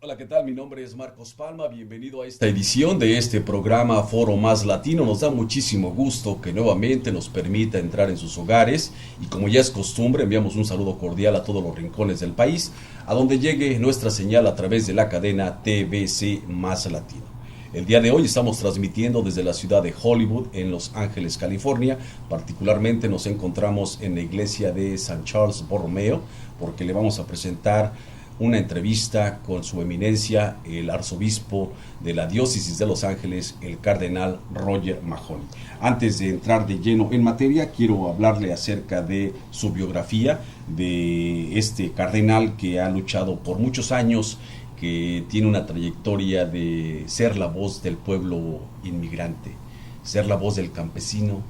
Hola, ¿qué tal? Mi nombre es Marcos Palma, bienvenido a esta edición de este programa Foro Más Latino. Nos da muchísimo gusto que nuevamente nos permita entrar en sus hogares y, como ya es costumbre, enviamos un saludo cordial a todos los rincones del país, a donde llegue nuestra señal a través de la cadena TVC Más Latino. El día de hoy estamos transmitiendo desde la ciudad de Hollywood, en Los Ángeles, California. Particularmente nos encontramos en la iglesia de San Charles Borromeo, porque le vamos a presentar una entrevista con su eminencia, el arzobispo de la diócesis de Los Ángeles, el cardenal Roger Mahony. Antes de entrar de lleno en materia, quiero hablarle acerca de su biografía, de este cardenal que ha luchado por muchos años, que tiene una trayectoria de ser la voz del pueblo inmigrante, ser la voz del campesino,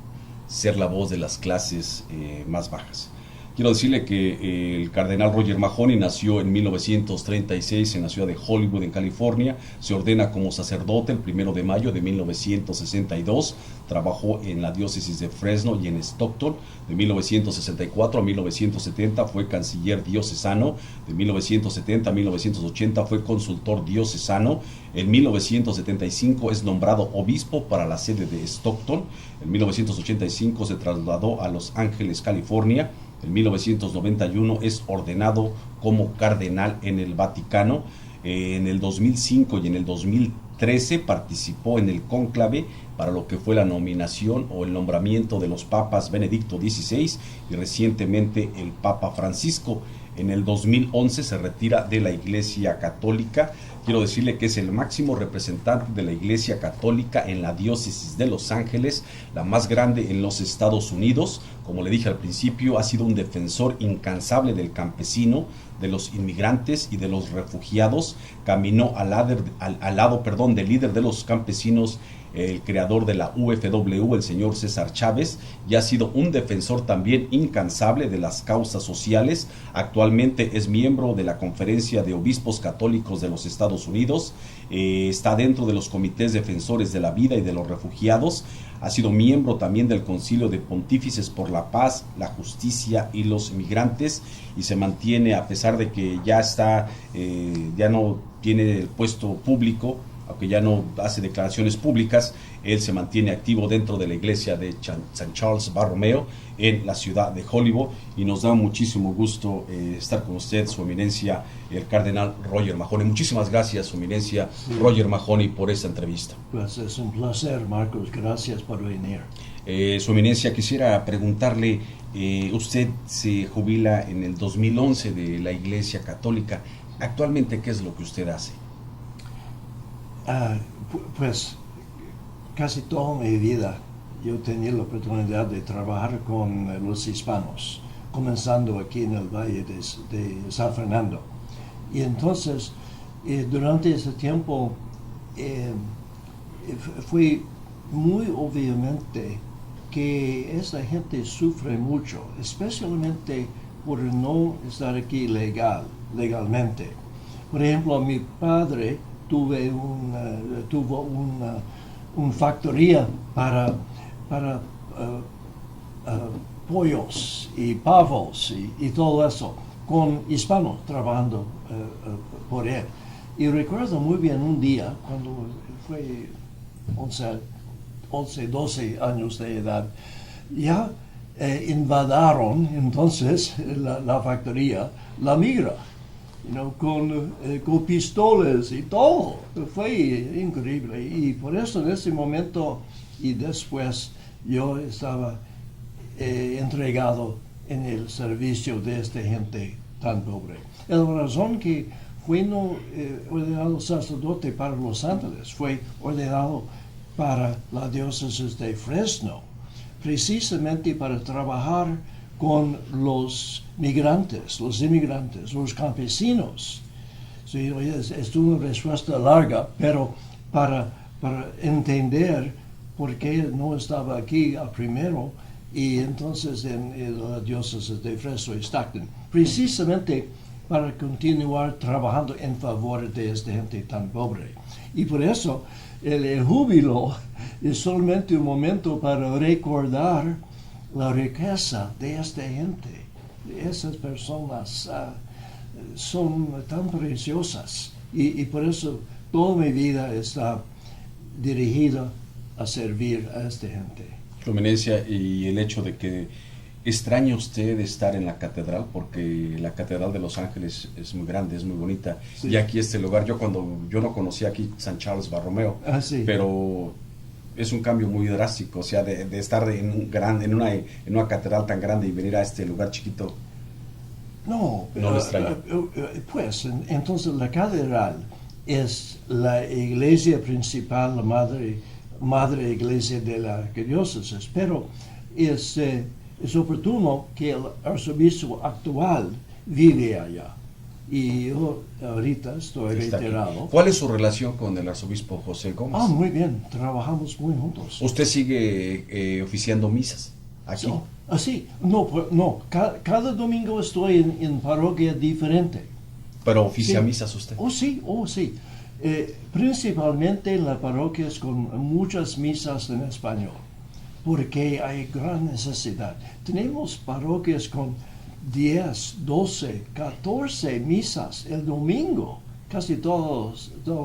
ser la voz de las clases más bajas. Quiero decirle que el cardenal Roger Mahony nació en 1936 en la ciudad de Hollywood, en California. Se ordena como sacerdote el 1 de mayo de 1962. Trabajó en la diócesis de Fresno y en Stockton. De 1964 a 1970 fue canciller diocesano. De 1970 a 1980 fue consultor diocesano. En 1975 es nombrado obispo para la sede de Stockton. En 1985 se trasladó a Los Ángeles, California. En 1991 es ordenado como cardenal en el Vaticano. En el 2005 y en el 2013 participó en el cónclave para lo que fue la nominación o el nombramiento de los papas Benedicto XVI y recientemente el Papa Francisco. En el 2011 se retira de la Iglesia Católica. Quiero decirle que es el máximo representante de la Iglesia Católica en la diócesis de Los Ángeles, la más grande en los Estados Unidos. Como le dije al principio, ha sido un defensor incansable del campesino, de los inmigrantes y de los refugiados. Caminó al lado del líder de los campesinos, el creador de la UFW, el señor César Chávez, y ha sido un defensor también incansable de las causas sociales. Actualmente es miembro de la Conferencia de Obispos Católicos de los Estados Unidos, está dentro de los comités defensores de la vida y de los refugiados. Ha sido miembro también del Concilio de Pontífices por la Paz, la Justicia y los Migrantes, y se mantiene, a pesar de que ya no tiene el puesto público, aunque ya no hace declaraciones públicas, él se mantiene activo dentro de la iglesia de San Charles Borromeo en la ciudad de Hollywood, y nos da muchísimo gusto estar con usted, su eminencia, el cardenal Roger Mahony. Muchísimas gracias, su eminencia, sí, Roger Mahony, por esta entrevista. Pues es un placer, Marcos, gracias por venir. Su eminencia, quisiera preguntarle, usted se jubila en el 2011 de la Iglesia Católica. Actualmente, ¿qué es lo que usted hace? Pues casi toda mi vida yo tenía la oportunidad de trabajar con los hispanos, comenzando aquí en el Valle de San Fernando. Y entonces, durante ese tiempo, fue muy obviamente que esta gente sufre mucho, especialmente por no estar aquí legalmente. Por ejemplo, mi padre tuvo una factoría para pollos y pavos y todo eso, con hispanos trabajando por él. Y recuerdo muy bien un día, cuando fue 11, 12 años de edad, ya invadaron entonces la factoría, la migra, con pistolas y todo. Fue increíble, y por eso en ese momento y después yo estaba entregado en el servicio de esta gente tan pobre. La razón que fue no ordenado sacerdote para Los Ángeles, fue ordenado para la diócesis de Fresno, precisamente para trabajar con los migrantes, los inmigrantes, los campesinos. Sí, es una respuesta larga, pero para entender por qué no estaba aquí primero, y entonces en la diócesis de Fresno y Stockton, precisamente para continuar trabajando en favor de esta gente tan pobre. Y por eso el júbilo es solamente un momento para recordar la riqueza de esta gente. Esas personas son tan preciosas y por eso toda mi vida está dirigida a servir a esta gente. Su eminencia, y el hecho de que extraña usted estar en la catedral, porque la catedral de Los Ángeles es muy grande, es muy bonita, Sí. y aquí este lugar, yo no conocía aquí San Charles Borromeo, Sí. pero es un cambio muy drástico, o sea, de estar en una catedral tan grande y venir a este lugar chiquito. No, No lo extraño. pues entonces la catedral es la iglesia principal, la madre iglesia de la diócesis, pero es oportuno que el arzobispo actual vive allá. Y yo ahorita estoy Está aquí. retirado. ¿Cuál es su relación con el arzobispo José Gómez? Muy bien, trabajamos muy juntos. ¿Usted sigue oficiando misas aquí? Sí, no, cada domingo estoy en parroquia diferente. ¿Pero oficia Sí. misas usted? Sí. Principalmente en la parroquia es con muchas misas en español, porque hay gran necesidad. Tenemos parroquias con 10, 12, 14 misas el domingo, casi toda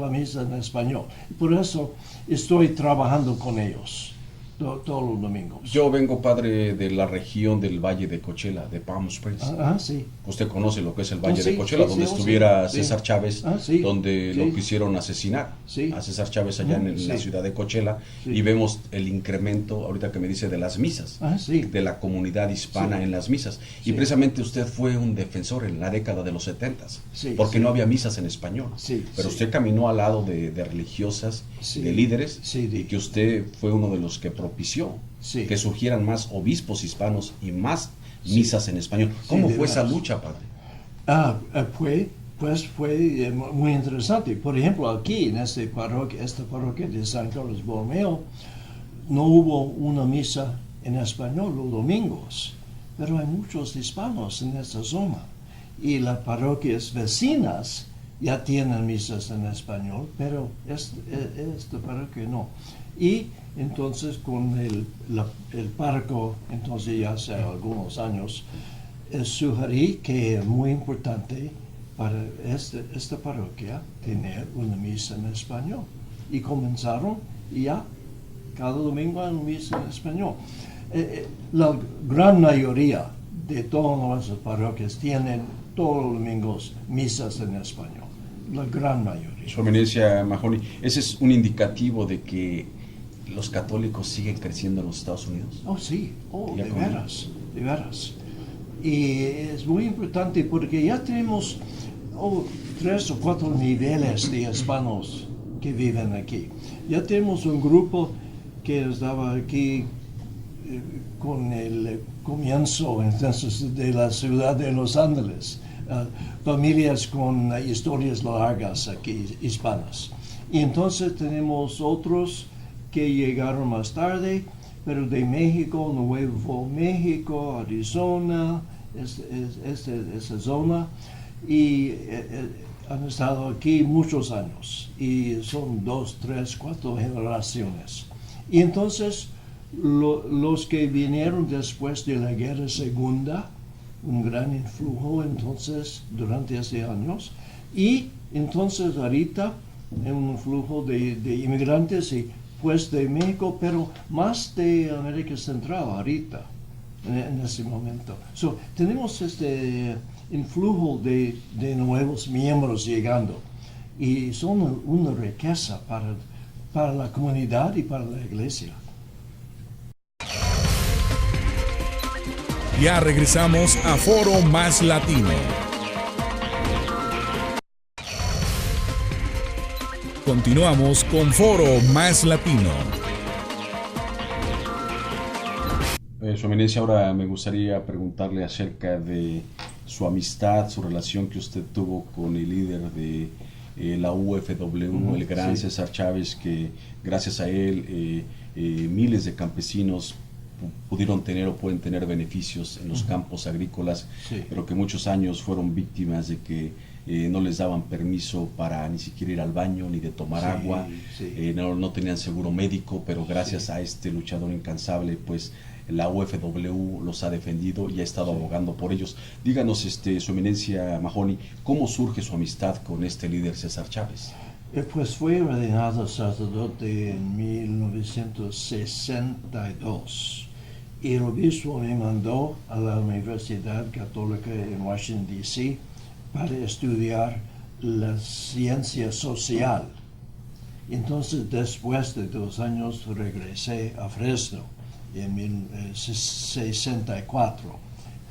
la misa en español. Por eso estoy trabajando con ellos todos los domingos. Yo vengo, padre, de la región del Valle de Coachella, de Palm Springs. Sí. Usted conoce lo que es el Valle Sí, de Coachella, sí, donde sí, estuviera sí. César Chávez, Sí, donde sí. lo quisieron asesinar Sí. a César Chávez allá en la Sí. ciudad de Coachella, Sí. y vemos el incremento, ahorita que me dice, de las misas, Sí. de la comunidad hispana Sí. en las misas. Sí. Y precisamente usted fue un defensor en la década de los 70s, Sí, porque sí. no había misas en español. Sí, Pero sí. usted caminó al lado de religiosas, Sí. de líderes, Sí. y que usted fue uno de los que propició Sí. que surgieran más obispos hispanos y más Sí. misas en español. Sí, ¿Cómo de fue esa veras. lucha, padre? Fue muy interesante. Por ejemplo, aquí en esta parroquia de San Carlos Borromeo, no hubo una misa en español los domingos, pero hay muchos hispanos en esta zona. Y las parroquias vecinas ya tienen misas en español, pero esta parroquia no. Y entonces con el párroco, entonces ya hace algunos años, sugerí que es muy importante para esta parroquia tener una misa en español. Y comenzaron y ya, cada domingo hay una misa en español. La gran mayoría de todas nuestras parroquias tienen todos los domingos misas en español. La gran mayoría. Su eminencia Mahoney, ese es un indicativo de que los católicos siguen creciendo en los Estados Unidos. Sí, Ya de con- veras. Y es muy importante porque ya tenemos 3 o 4 niveles de hispanos que viven aquí. Ya tenemos un grupo que estaba aquí con el comienzo entonces de la ciudad de Los Ángeles, familias con historias largas aquí hispanas. Y entonces tenemos otros que llegaron más tarde, pero de México, Nuevo México, Arizona, esa zona, y han estado aquí muchos años, y son 2, 3, 4 generaciones. Y entonces los que vinieron después de la Guerra Segunda, un gran influjo entonces durante esos años, y entonces ahorita un flujo de inmigrantes y pues de México, pero más de América Central ahorita, en ese momento. Tenemos este influjo de nuevos miembros llegando y son una riqueza para la comunidad y para la iglesia. Ya regresamos a Foro Más Latino. Continuamos con Foro Más Latino. Su eminencia, ahora me gustaría preguntarle acerca de su amistad, su relación que usted tuvo con el líder de la UFW, el gran Sí. César Chávez, que gracias a él miles de campesinos pudieron tener o pueden tener beneficios en los campos agrícolas, Sí. pero que muchos años fueron víctimas de que no les daban permiso para ni siquiera ir al baño ni de tomar Sí, agua, sí. no tenían seguro médico, pero gracias Sí. a este luchador incansable, pues la UFW los ha defendido y ha estado abogando por ellos. Díganos, Su Eminencia Mahoney, ¿cómo surge su amistad con este líder César Chávez? Pues fue ordenado sacerdote en 1962 y el obispo me mandó a la Universidad Católica en Washington, D.C. para estudiar la ciencia social. Entonces, después de 2 años, regresé a Fresno en 1964.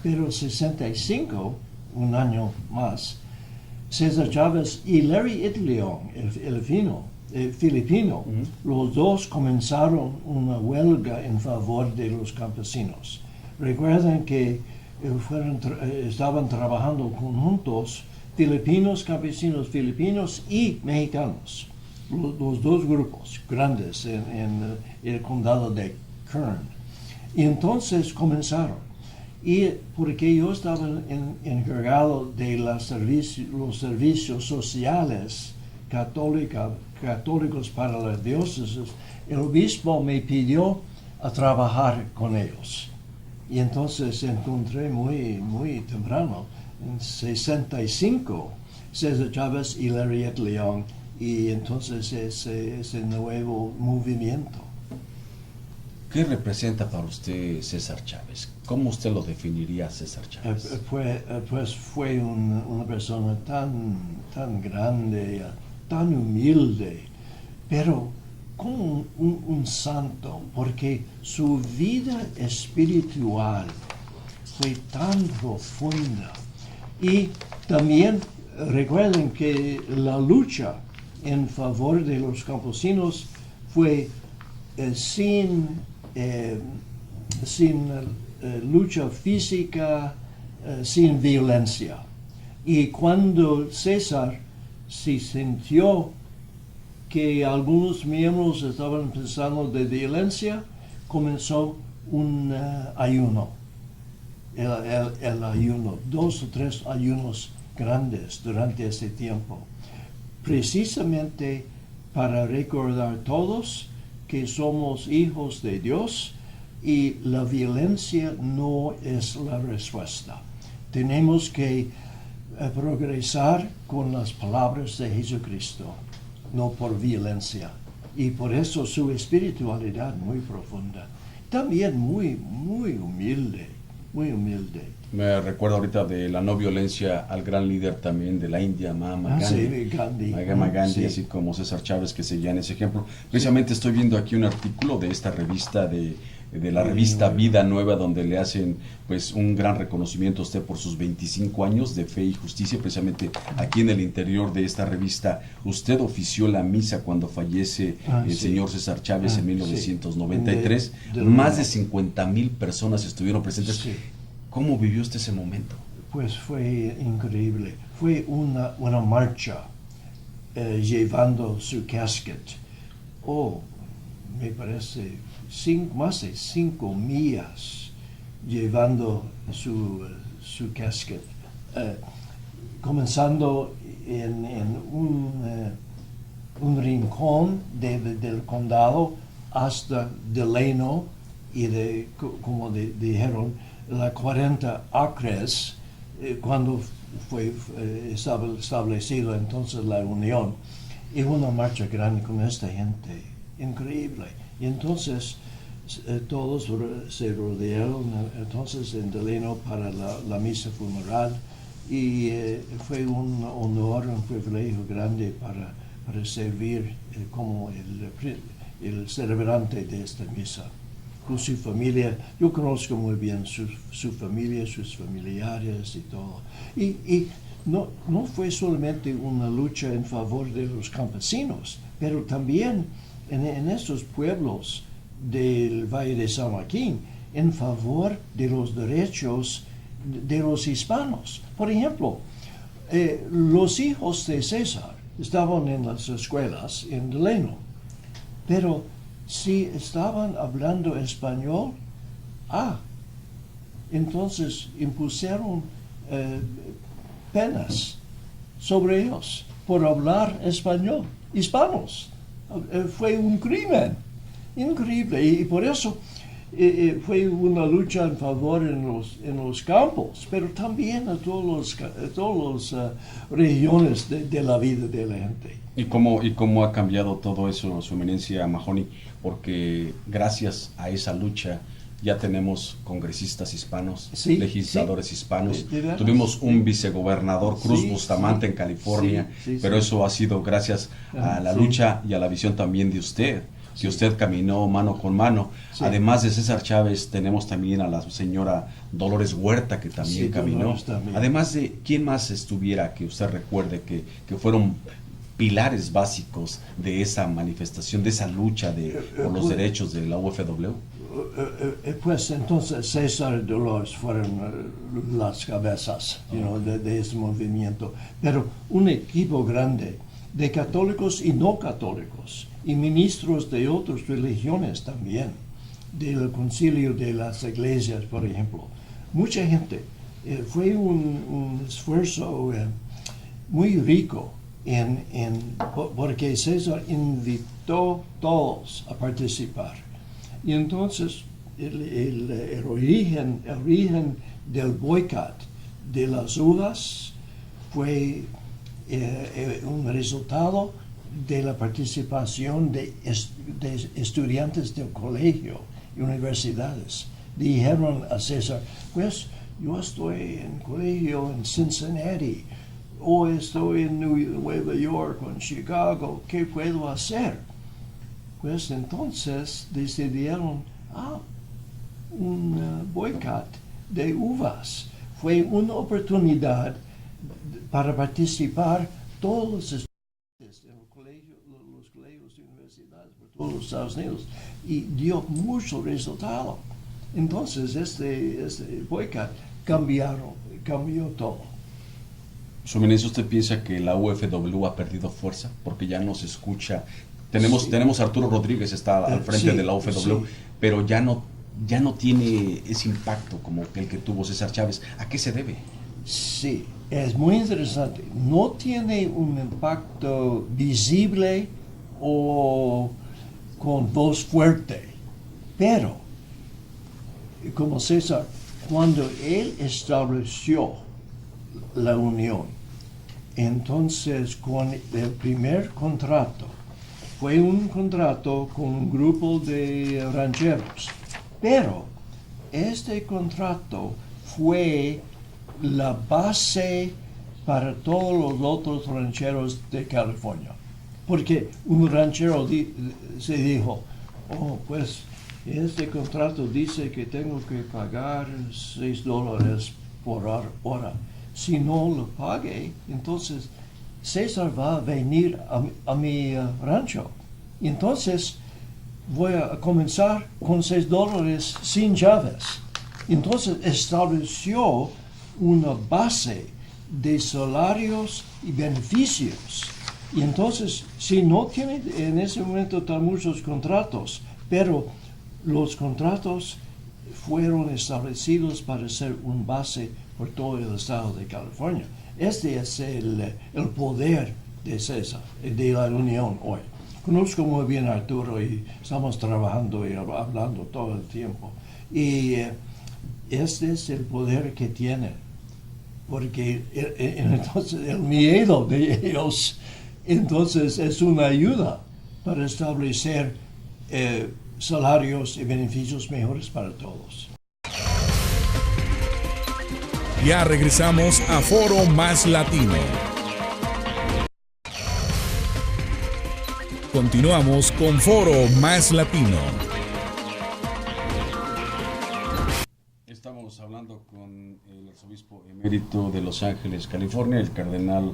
Pero en 65, un año más, César Chávez y Larry Itliong, el filipino, los dos comenzaron una huelga en favor de los campesinos. Recuerden que estaban trabajando conjuntos filipinos, campesinos filipinos y mexicanos, los dos grupos grandes en el condado de Kern. Y entonces comenzaron. Y porque yo estaba encargado de los servicios sociales católicos para las diócesis, el obispo me pidió a trabajar con ellos. Y entonces encontré muy temprano, en 65, César Chávez y Larry Itliong, y entonces ese nuevo movimiento. ¿Qué representa para usted César Chávez? ¿Cómo usted lo definiría, César Chávez? Pues fue una persona tan grande, tan humilde, pero como un santo, porque su vida espiritual fue tan profunda. Y también recuerden que la lucha en favor de los campesinos fue sin lucha física, sin violencia. Y cuando César se sintió que algunos miembros estaban pensando de violencia, comenzó un ayuno. El ayuno, 2 o 3 ayunos grandes durante ese tiempo, precisamente para recordar todos que somos hijos de Dios y la violencia no es la respuesta. Tenemos que progresar con las palabras de Jesucristo, no por violencia. Y por eso su espiritualidad muy profunda. También muy humilde, muy humilde. Me recuerdo ahorita de la no violencia al gran líder también de la India, Mahatma Gandhi. Sí, Gandhi. Mahatma Gandhi, Sí. así como César Chávez, que seguían ese ejemplo. Precisamente estoy viendo aquí un artículo de esta revista, de la revista Vida Nueva, donde le hacen pues un gran reconocimiento a usted por sus 25 años de fe y justicia. Precisamente aquí en el interior de esta revista, usted ofició la misa cuando fallece el Sí. señor César Chávez en Sí. 1993. De Más de 50,000 personas estuvieron presentes. Sí. ¿Cómo vivió usted ese momento? Pues fue increíble. Fue una marcha llevando su casket. Me parece más de 5 millas llevando su casket. Comenzando en un rincón del condado hasta Delano y como dijeron, la 40 acres, cuando fue establecido entonces la unión, y una marcha grande con esta gente, increíble. Y entonces todos se rodearon entonces en Delano para la misa funeral, y fue un honor, un privilegio grande para servir como el celebrante de esta misa. Con su familia, yo conozco muy bien su familia, sus familiares y todo. Y no fue solamente una lucha en favor de los campesinos, pero también en estos pueblos del Valle de San Joaquín, en favor de los derechos de los hispanos. Por ejemplo, los hijos de César estaban en las escuelas en Delano, pero si estaban hablando español, Entonces impusieron penas sobre ellos por hablar español, hispanos. Fue un crimen increíble y por eso fue una lucha en favor en los campos, pero también a todas las regiones de la vida de la gente. ¿Y cómo ha cambiado todo eso, Su Eminencia Mahoney? Porque gracias a esa lucha ya tenemos congresistas hispanos, sí, legisladores hispanos. De Tuvimos un vicegobernador, Cruz sí, Bustamante, sí, en California, sí, pero eso ha sido gracias a la lucha y a la visión también de usted, que usted caminó mano con mano. Sí. Además de César Chávez, tenemos también a la señora Dolores Huerta, que también caminó. También. Además de, ¿quién más estuviera que usted recuerde que fueron pilares básicos de esa manifestación, de esa lucha por los derechos de la UFW? Pues entonces César y Dolores fueron las cabezas de ese movimiento, pero un equipo grande de católicos y no católicos y ministros de otras religiones también, del concilio de las iglesias, por ejemplo. Mucha gente. Fue un esfuerzo muy rico porque César invitó a todos a participar. Y entonces el origen del boicot de las uvas fue un resultado de la participación de estudiantes del colegio y universidades. Dijeron a César, pues yo estoy en colegio en Cincinnati, o estoy en Nueva York o en Chicago, ¿qué puedo hacer? Pues entonces decidieron, un boicot de uvas. Fue una oportunidad para participar todos los estudiantes en los colegios y universidades por todos los Estados Unidos y dio mucho resultado. Entonces este boicot cambió todo. Su Eminencia, ¿usted piensa que la UFW ha perdido fuerza? Porque ya no se escucha. Tenemos a Arturo Rodríguez, está al frente de la UFW, pero ya no tiene ese impacto como el que tuvo César Chávez. ¿A qué se debe? Sí, es muy interesante. No tiene un impacto visible o con voz fuerte, pero como César, cuando él estableció la unión, entonces con el primer contrato, fue un contrato con un grupo de rancheros, pero este contrato fue la base para todos los otros rancheros de California, porque un ranchero se dijo, pues este contrato dice que tengo que pagar $6 por hora. Si no lo pague, entonces César va a venir a mi rancho. Y entonces voy a comenzar con $6 sin llaves. Entonces estableció una base de salarios y beneficios. Y entonces, si no tiene en ese momento tan muchos contratos, pero los contratos fueron establecidos para ser un base por todo el estado de California. Este es el poder de César, de la unión hoy. Conozco muy bien a Arturo y estamos trabajando y hablando todo el tiempo. Y este es el poder que tienen, porque entonces el miedo de ellos entonces es una ayuda para establecer salarios y beneficios mejores para todos. Ya regresamos a Foro Más Latino. Continuamos con Foro Más Latino. Estamos hablando con el arzobispo emérito de Los Ángeles, California, el cardenal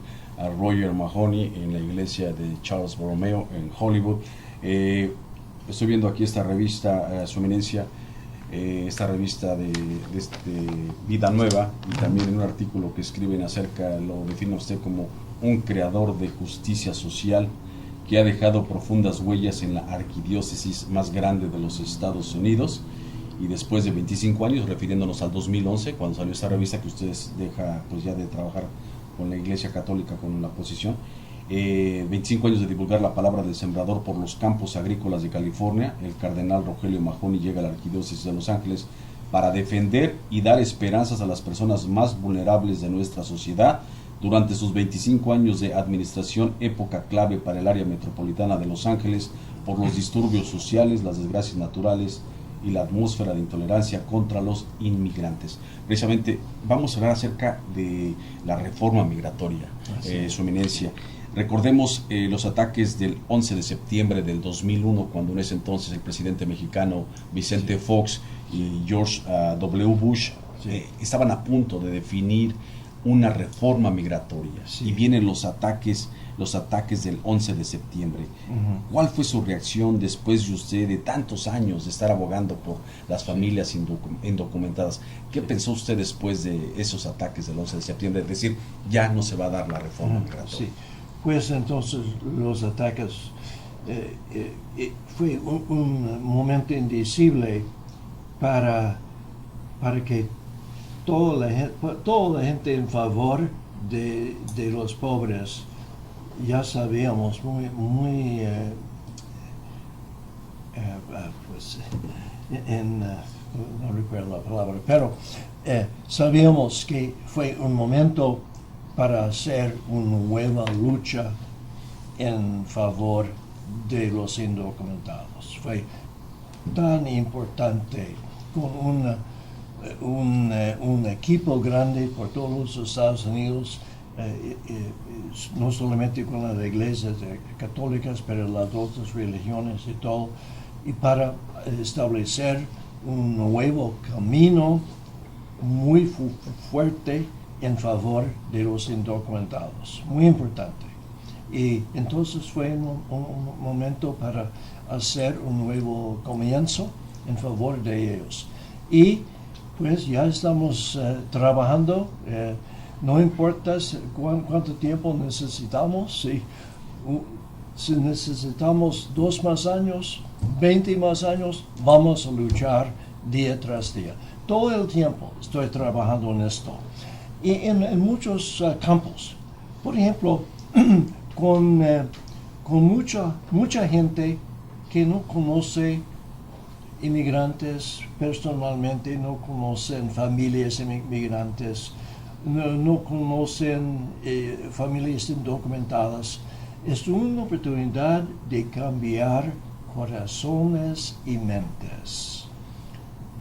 Roger Mahoney, en la iglesia de Charles Borromeo en Hollywood. Estoy viendo aquí esta revista, Su Eminencia, esta revista de Vida Nueva, y también en un artículo que escriben acerca, lo define usted como un creador de justicia social que ha dejado profundas huellas en la arquidiócesis más grande de los Estados Unidos, y después de 25 años, refiriéndonos al 2011, cuando salió esta revista que ustedes deja pues ya de trabajar con la Iglesia Católica, con la posición, 25 años de divulgar la palabra del sembrador por los campos agrícolas de California, el cardenal Rogelio Mahony llega a la Arquidiócesis de Los Ángeles para defender y dar esperanzas a las personas más vulnerables de nuestra sociedad. Durante sus 25 años de administración, época clave para el área metropolitana de Los Ángeles, por los disturbios sociales, las desgracias naturales y la atmósfera de intolerancia contra los inmigrantes. Precisamente vamos a hablar acerca de la reforma migratoria, Su Eminencia. Recordemos los ataques del 11 de septiembre del 2001, cuando en ese entonces el presidente mexicano Vicente Fox y George W. Bush estaban a punto de definir una reforma migratoria, y vienen los ataques del 11 de septiembre. ¿Cuál fue su reacción después de usted de tantos años de estar abogando por las familias indocumentadas? ¿Qué pensó usted después de esos ataques del 11 de septiembre? Es decir, ya no se va a dar la reforma migratoria. Sí. Pues entonces los ataques fue un momento indecible para que toda la gente en favor de los pobres, ya sabíamos pues no recuerdo la palabra, pero sabíamos que fue un momento para hacer una nueva lucha en favor de los indocumentados. Fue tan importante, con un equipo grande por todos los Estados Unidos, no solamente con las iglesias católicas, pero las otras religiones y todo, y para establecer un nuevo camino muy fuerte en favor de los indocumentados, muy importante. Y entonces fue un momento para hacer un nuevo comienzo en favor de ellos. Y pues ya estamos trabajando, no importa cuánto tiempo necesitamos, si necesitamos 2 más años, 20 más años, vamos a luchar día tras día. Todo el tiempo estoy trabajando en esto. Y en muchos campos, por ejemplo, con mucha gente que no conoce inmigrantes personalmente, no conocen familias inmigrantes, no conocen familias indocumentadas. Es una oportunidad de cambiar corazones y mentes.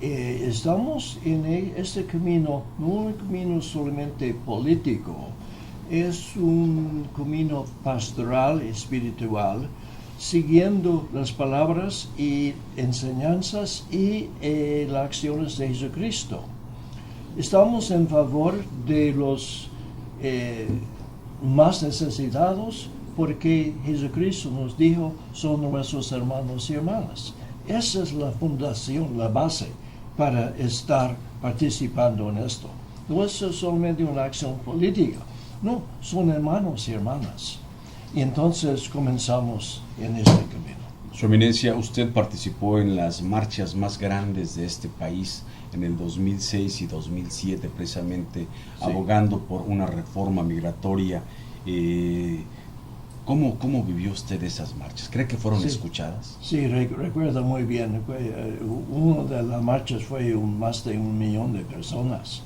Estamos en este camino, no un camino solamente político, es un camino pastoral, espiritual, siguiendo las palabras y enseñanzas y las acciones de Jesucristo. Estamos en favor de los más necesitados, porque Jesucristo nos dijo, son nuestros hermanos y hermanas. Esa es la fundación, la base para estar participando en esto. No es solamente una acción política, no, son hermanos y hermanas. Y entonces comenzamos en este camino. Su Eminencia, usted participó en las marchas más grandes de este país en el 2006 y 2007, precisamente abogando por una reforma migratoria. ¿Cómo vivió usted esas marchas? ¿Cree que fueron escuchadas? Sí, recuerdo muy bien. Una de las marchas fue más de 1 millón de personas.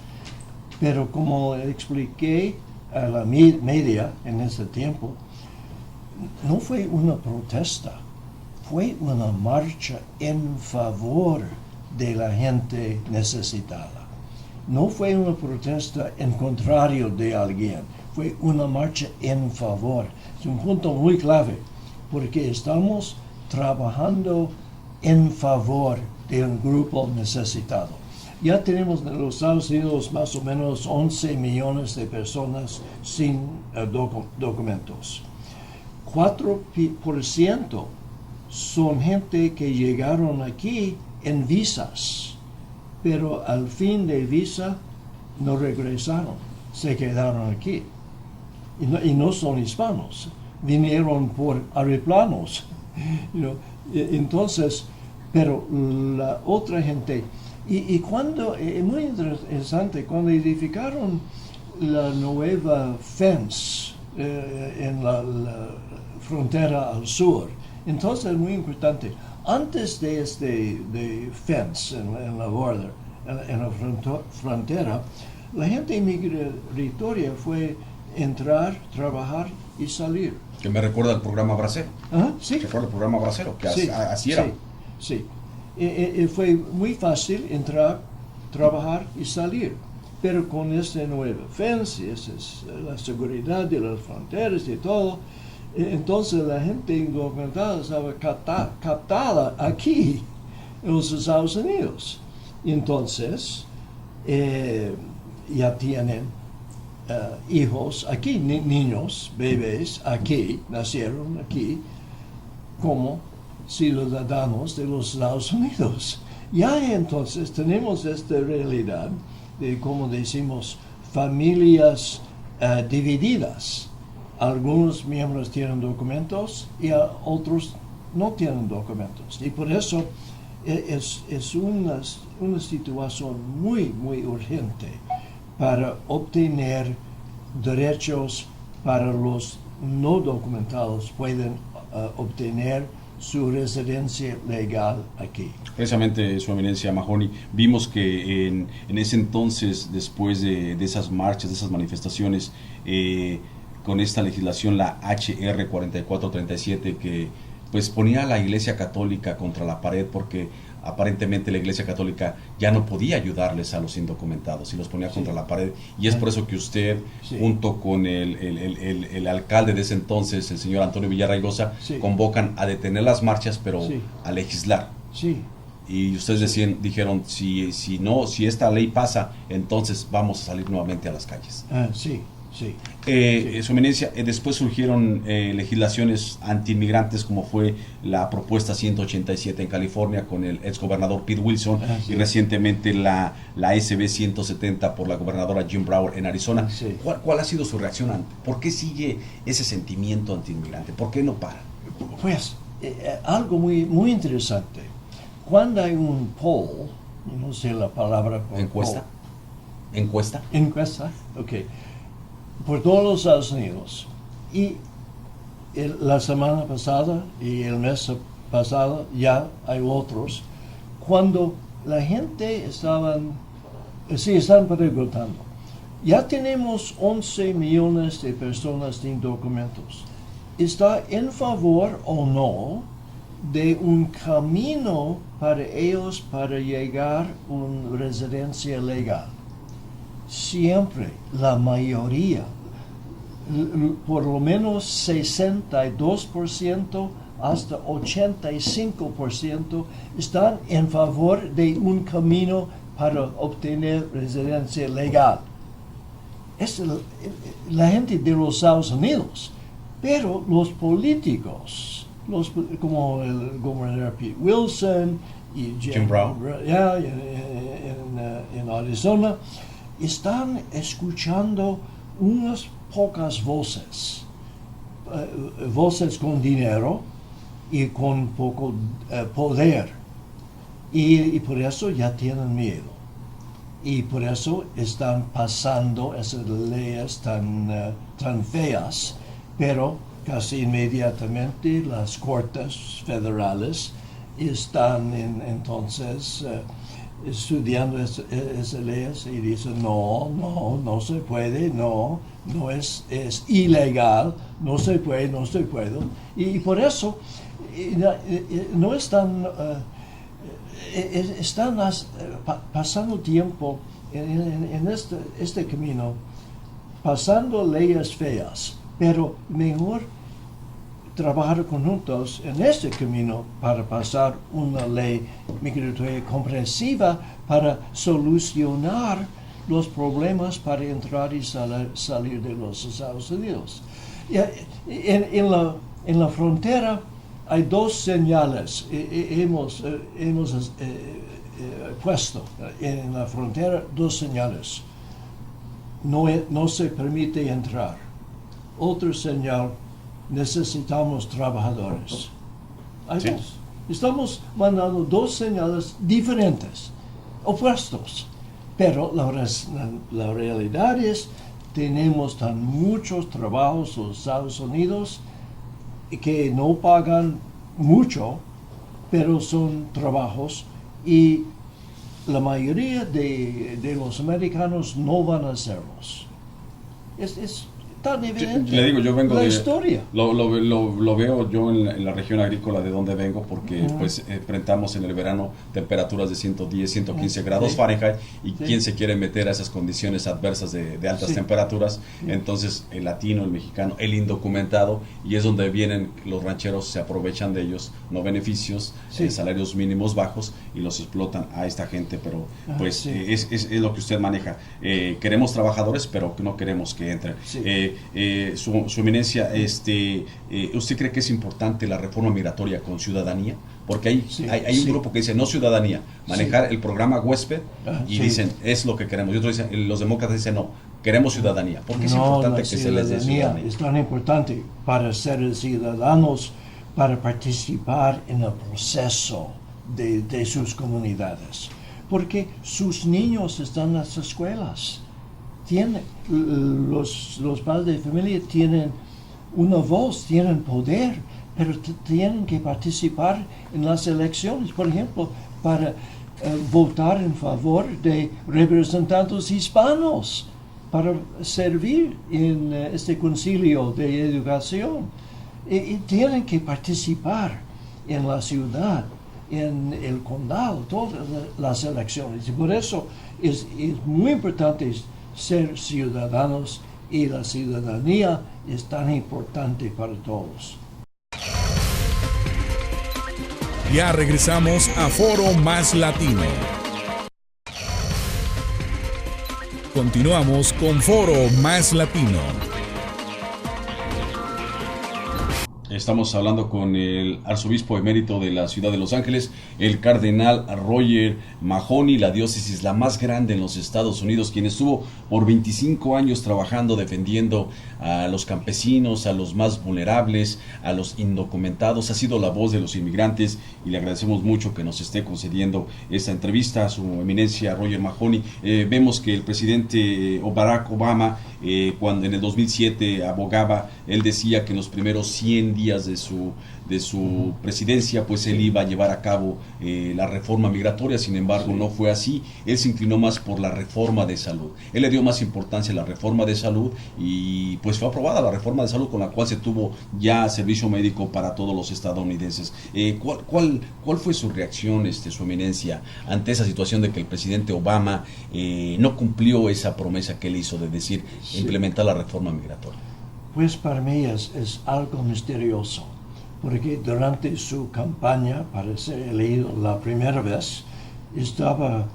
Pero como expliqué a la media en ese tiempo, no fue una protesta, fue una marcha en favor de la gente necesitada. No fue una protesta en contrario de alguien, fue una marcha en favor. Es un punto muy clave, porque estamos trabajando en favor de un grupo necesitado. Ya tenemos en los Estados Unidos más o menos 11 millones de personas sin documentos. 4% son gente que llegaron aquí en visas, pero al fin de visa no regresaron, se quedaron aquí. Y no son hispanos, vinieron por aeroplanos. Entonces, pero la otra gente, y cuando, es muy interesante, cuando edificaron la nueva fence en la frontera al sur, entonces es muy importante. Antes de de fence en la border, en la frontera, la gente migratoria fue entrar, trabajar y salir. Que me recuerda al programa Bracero. Sí. Recuerda el programa Bracero, que Sí, así era. sí. Fue muy fácil entrar, trabajar y salir. Pero con esta nueva fence, esa es la seguridad de las fronteras y todo, entonces la gente indocumentada estaba captada aquí, en los Estados Unidos. Y entonces ya tienen hijos aquí, niños, bebés aquí, nacieron aquí, como ciudadanos de los Estados Unidos. Ya entonces tenemos esta realidad de, como decimos, familias divididas. Algunos miembros tienen documentos y otros no tienen documentos. Y por eso es una situación muy, muy urgente para obtener derechos para los no documentados, pueden obtener su residencia legal aquí. Precisamente, Su Eminencia Mahoney, vimos que en ese entonces, después de esas marchas, de esas manifestaciones, con esta legislación, la HR 4437, que pues ponía a la Iglesia Católica contra la pared, porque aparentemente la Iglesia Católica ya no podía ayudarles a los indocumentados y los ponía contra la pared. Y es por eso que usted, junto con el alcalde de ese entonces, el señor Antonio Villarraigosa, convocan a detener las marchas, pero a legislar. Y ustedes dijeron, si esta ley pasa, entonces vamos a salir nuevamente a las calles. Su Eminencia, después surgieron legislaciones antiinmigrantes, como fue la propuesta 187 en California con el exgobernador Pete Wilson, y recientemente la SB 170 por la gobernadora Jim Broward en Arizona. ¿Cuál ha sido su reacción? ¿Por qué sigue ese sentimiento antiinmigrante? ¿Por qué no para? Pues algo muy, muy interesante. Cuando hay un poll, no sé la palabra por ¿encuesta? ¿Encuesta? Ok. Por todos los Estados Unidos. Y la semana pasada y el mes pasado ya hay otros. Cuando la gente están preguntando, ya tenemos 11 millones de personas sin documentos. ¿Está en favor o no de un camino para ellos para llegar a una residencia legal? Siempre la mayoría, por lo menos 62% hasta 85% están en favor de un camino para obtener residencia legal. Es la gente de los Estados Unidos, pero los políticos, como el gobernador Pete Wilson y Jim Brown en Arizona, están escuchando unas pocas voces, voces con dinero y con poco poder, y por eso ya tienen miedo, y por eso están pasando esas leyes tan feas, pero casi inmediatamente las cortes federales están entonces estudiando esas leyes y dicen no se puede, no es ilegal, no se puede, y por eso no están pasando tiempo en este camino, pasando leyes feas, pero mejor trabajar juntos en este camino para pasar una ley migratoria comprensiva para solucionar los problemas para entrar y salir de los Estados Unidos. En la frontera hay dos señales. Hemos puesto en la frontera dos señales. No se permite entrar. Otra señal: necesitamos trabajadores. Hay dos. Estamos mandando dos señales diferentes, opuestos. Pero la realidad es, tenemos tan muchos trabajos en los Estados Unidos que no pagan mucho, pero son trabajos, y la mayoría de los americanos no van a hacerlos. Es tan evidente. Le digo, yo vengo la de historia. Lo veo yo en la región agrícola de donde vengo, porque pues enfrentamos en el verano temperaturas de 110, 115 grados Sí. Fahrenheit, y Sí. quién se quiere meter a esas condiciones adversas de altas Sí. temperaturas. Sí. Entonces el latino, el mexicano, el indocumentado, y es donde vienen los rancheros, se aprovechan de ellos, no beneficios, Sí. salarios mínimos bajos, y los explotan a esta gente. Pero pues Sí. es lo que usted maneja. Queremos trabajadores, pero no queremos que entren. Sí. Su eminencia, ¿usted cree que es importante la reforma migratoria con ciudadanía? Porque hay un Sí. grupo que dice no ciudadanía, manejar el programa huésped, y Sí. dicen es lo que queremos. Y otros dicen, los demócratas dicen no, queremos ciudadanía. ¿Por qué es No, importante la que se les dé ciudadanía ciudadanía? es tan importante para ser ciudadanos, para participar en el proceso de sus comunidades, porque sus niños están en las escuelas. Los padres de familia tienen una voz, tienen poder, pero tienen que participar en las elecciones, por ejemplo, para votar en favor de representantes hispanos, para servir en este concilio de educación. Y tienen que participar en la ciudad, en el condado, todas las elecciones. Y por eso es muy importante ser ciudadanos, y la ciudadanía es tan importante para todos. Ya regresamos a Foro Más Latino. Continuamos con Foro Más Latino. Estamos hablando con el arzobispo emérito de la ciudad de Los Ángeles, el cardenal Roger Mahony, la diócesis la más grande en los Estados Unidos, quien estuvo por 25 años trabajando, defendiendo a los campesinos, a los más vulnerables, a los indocumentados. Ha sido la voz de los inmigrantes, y le agradecemos mucho que nos esté concediendo esta entrevista a su eminencia Roger Mahony. Vemos que el presidente Barack Obama, cuando en el 2007 abogaba, él decía que en los primeros 100 días de su presidencia, pues él iba a llevar a cabo la reforma migratoria. Sin embargo, no fue así. Él se inclinó más por la reforma de salud. Él le dio más importancia a la reforma de salud, y pues fue aprobada la reforma de salud, con la cual se tuvo ya servicio médico para todos los estadounidenses. ¿Cuál fue su reacción, su eminencia, ante esa situación de que el presidente Obama no cumplió esa promesa que él hizo de decir implementar la reforma migratoria? Pues para mí es algo misterioso, porque durante su campaña para ser elegido la primera vez, estaba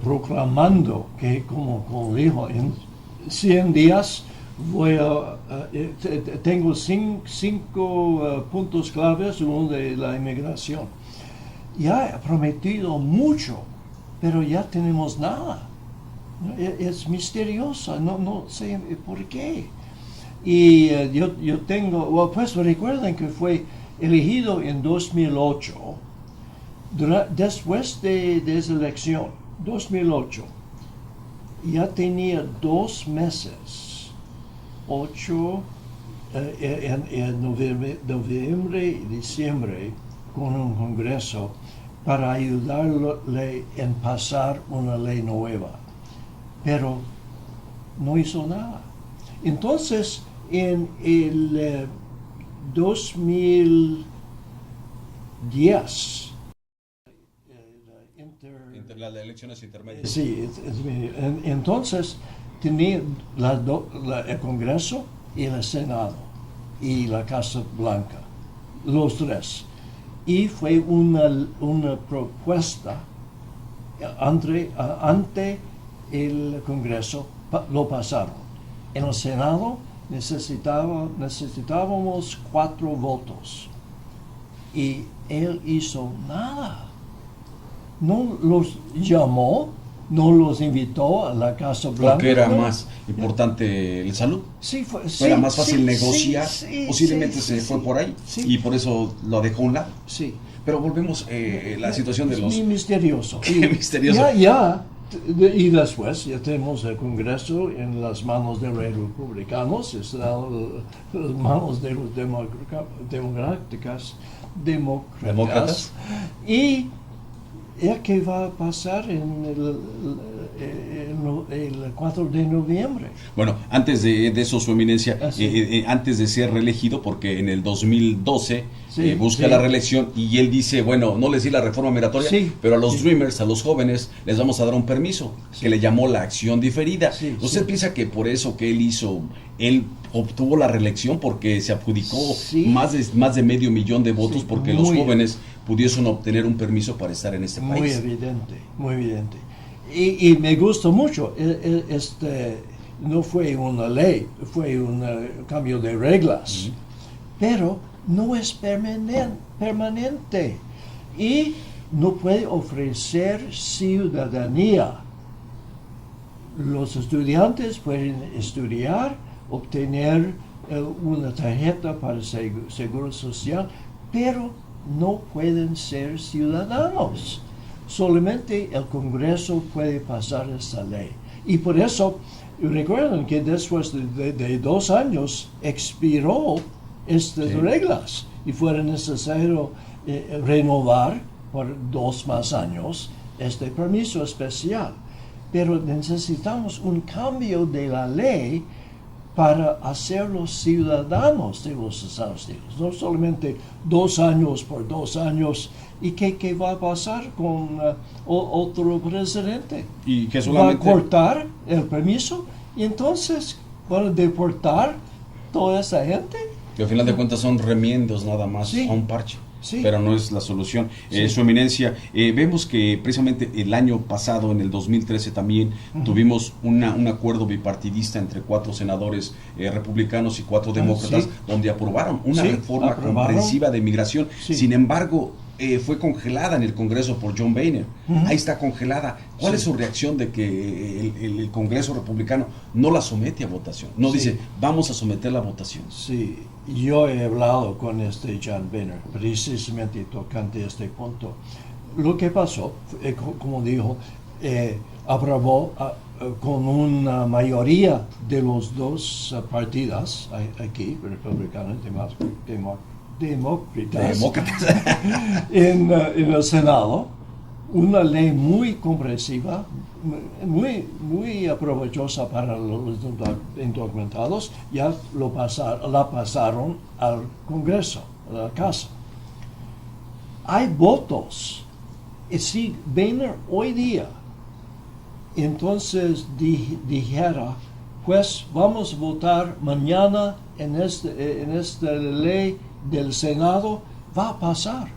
proclamando que, como dijo, en 100 días tengo cinco puntos claves, uno de la inmigración. Ya ha prometido mucho, pero ya tenemos nada. Es misterioso, no sé por qué. Y yo tengo, pues recuerden que fue elegido en 2008, después de esa elección, 2008, ya tenía 2 meses, en noviembre y diciembre, con un congreso para ayudarle en pasar una ley nueva, pero no hizo nada. Entonces, en el 2010, Entre las elecciones intermedias. sí, entonces tenía el Congreso y el Senado y la Casa Blanca, los tres. Y fue una propuesta ante el Congreso, lo pasaron. En el Senado necesitábamos 4 votos, y él hizo nada. No los llamó, no los invitó a la Casa Blanca. Porque era más importante la salud. Sí, Era más fácil negociar. sí, Posiblemente sí, se sí, fue por ahí. sí. Y por eso lo dejó a un lado. Sí, Pero volvemos la situación de Es los... muy misterioso. Qué misterioso. Y después ya tenemos el Congreso en las manos de los republicanos, está en las manos de los demócratas. Y ¿qué va a pasar en el 4 de noviembre? Bueno, antes de eso, Su Eminencia, antes de ser reelegido, porque en el 2012 busca la reelección y él dice, bueno, no les di la reforma migratoria, pero a los Dreamers, a los jóvenes, les vamos a dar un permiso, que le llamó la acción diferida. ¿Usted piensa que por eso que él hizo, él obtuvo la reelección porque se adjudicó más de 500,000 de votos porque los jóvenes pudiesen obtener un permiso para estar en este país? Muy evidente. Y me gustó mucho. No fue una ley, fue un cambio de reglas, pero no es permanente y no puede ofrecer ciudadanía. Los estudiantes pueden estudiar, obtener una tarjeta para seguro social, pero no pueden ser ciudadanos. Solamente el Congreso puede pasar esta ley. Y por eso, recuerden que después de 2 años expiró estas reglas y fue necesario renovar por 2 más años este permiso especial. Pero necesitamos un cambio de la ley para hacerlos ciudadanos de los Estados Unidos, no solamente 2 años por 2 años. ¿Y qué va a pasar con otro presidente? Y que solamente va a cortar el permiso y entonces van a deportar toda esa gente. Que al final de cuentas son remiendos nada más, a un parche. Pero no es la solución. Su Eminencia, vemos que precisamente el año pasado, en el 2013 también, tuvimos un acuerdo bipartidista entre 4 senadores republicanos y 4 demócratas, donde aprobaron una reforma comprensiva de migración. Sin embargo, fue congelada en el Congreso por John Boehner. Ahí está congelada. ¿Cuál es su reacción de que el Congreso republicano no la somete a votación? No dice, vamos a someterla a votación. Sí, yo he hablado con John Boehner, precisamente tocante este punto. Lo que pasó, como dijo, aprobó con una mayoría de los 2 partidos aquí, republicanos y demócratas, en el Senado, una ley muy comprensiva, muy provechosa para los indocumentados. Ya la pasaron al Congreso, a la Casa. Hay votos. Y si Boehner hoy día entonces dijera, pues vamos a votar mañana en esta ley del Senado, va a pasar.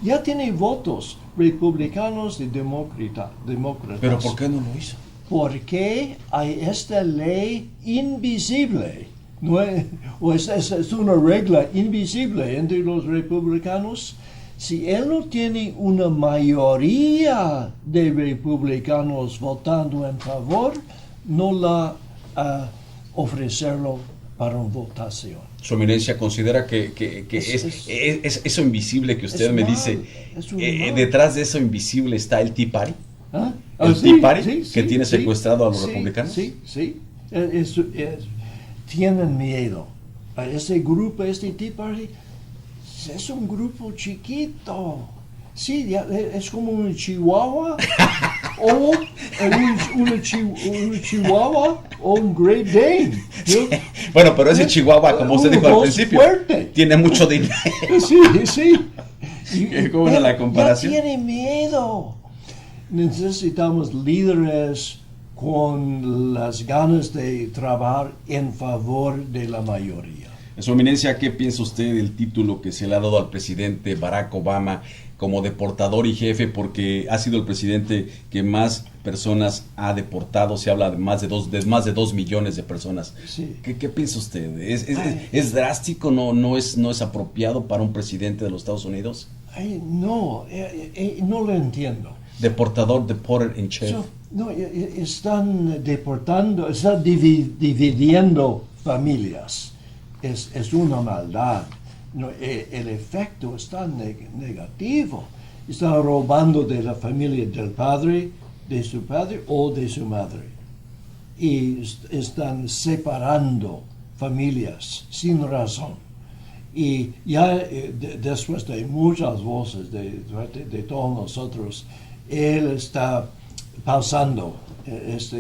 Ya tiene votos republicanos y demócratas. ¿Pero por qué no lo hizo? Porque hay esta ley invisible. Es una regla invisible entre los republicanos. Si él no tiene una mayoría de republicanos votando en favor, no la ofrecerlo para una votación. Su Eminencia considera que es eso invisible que usted me dice, detrás de eso invisible está el Tea Party. El Tea Party que tiene secuestrado a los republicanos. Sí. Tienen miedo. Ese grupo, este Tea Party, es un grupo chiquito. Sí, es como un chihuahua o un chihuahua o un Great Dane. ¿No? Bueno, pero ese chihuahua, como usted dijo al principio, tiene mucho dinero. Sí. ¿Cómo era la comparación? Ya tiene miedo. Necesitamos líderes con las ganas de trabajar en favor de la mayoría. Su Eminencia, ¿qué piensa usted del título que se le ha dado al presidente Barack Obama como deportador y jefe? Porque ha sido el presidente que más personas ha deportado. Se habla de más de 2 millones de personas. Sí. ¿Qué piensa usted? ¿Es drástico? ¿No es apropiado para un presidente de los Estados Unidos? No lo entiendo. Deporter in chief. Están deportando, están dividiendo familias. Es una maldad. no, el efecto está negativo. Está robando de la familia del padre, de su padre o de su madre. Y están separando familias sin razón. Y ya después de muchas voces de todos nosotros, él está pausando esta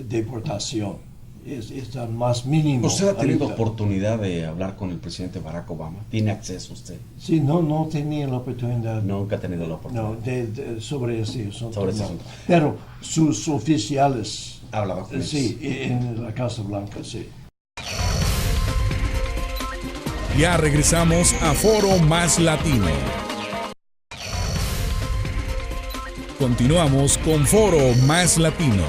deportación. Está más mínimo. ¿Usted ha tenido ahorita. oportunidad de hablar con el presidente Barack Obama? ¿Tiene acceso usted? Sí, no tenía la oportunidad. Nunca ha tenido la oportunidad. No, sobre ese asunto. Sobre ese no. asunto. Pero sus oficiales, ¿Ha hablado con ellos? sí, en la Casa Blanca, sí. Ya regresamos a Foro Más Latino. Continuamos con Foro Más Latino.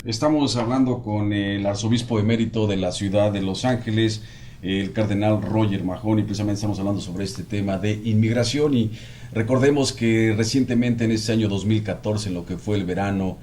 Estamos hablando con el arzobispo emérito de la ciudad de Los Ángeles, el cardenal Roger Mahony. Precisamente estamos hablando sobre este tema de inmigración y recordemos que recientemente en este año 2014, en lo que fue el verano,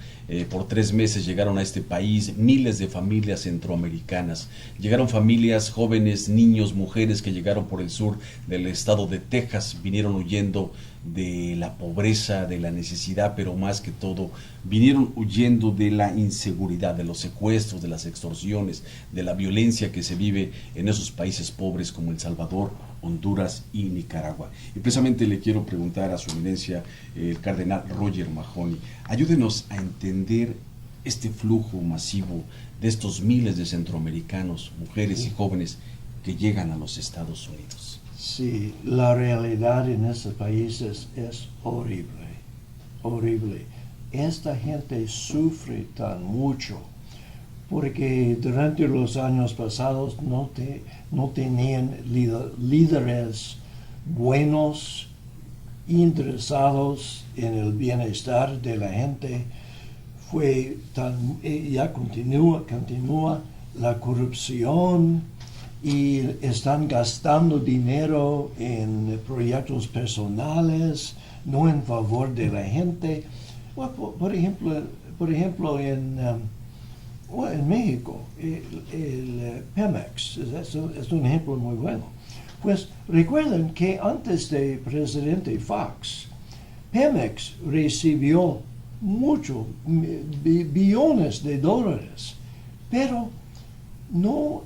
por 3 meses llegaron a este país miles de familias centroamericanas. Llegaron familias, jóvenes, niños, mujeres que llegaron por el sur del estado de Texas, vinieron huyendo de la pobreza, de la necesidad, pero más que todo vinieron huyendo de la inseguridad, de los secuestros, de las extorsiones, de la violencia que se vive en esos países pobres como El Salvador, Honduras y Nicaragua. Y precisamente le quiero preguntar a su eminencia, el cardenal Roger Mahony, ayúdenos a entender este flujo masivo de estos miles de centroamericanos, mujeres y jóvenes que llegan a los Estados Unidos. Sí, la realidad en estos países es horrible, horrible. Esta gente sufre tan mucho porque durante los años pasados no tenían líderes buenos, interesados en el bienestar de la gente. Ya continúa la corrupción y están gastando dinero en proyectos personales, no en favor de la gente. Bueno, por ejemplo en México, el Pemex es un ejemplo muy bueno. Pues recuerden que antes de presidente Fox, Pemex recibió billones de dólares, pero no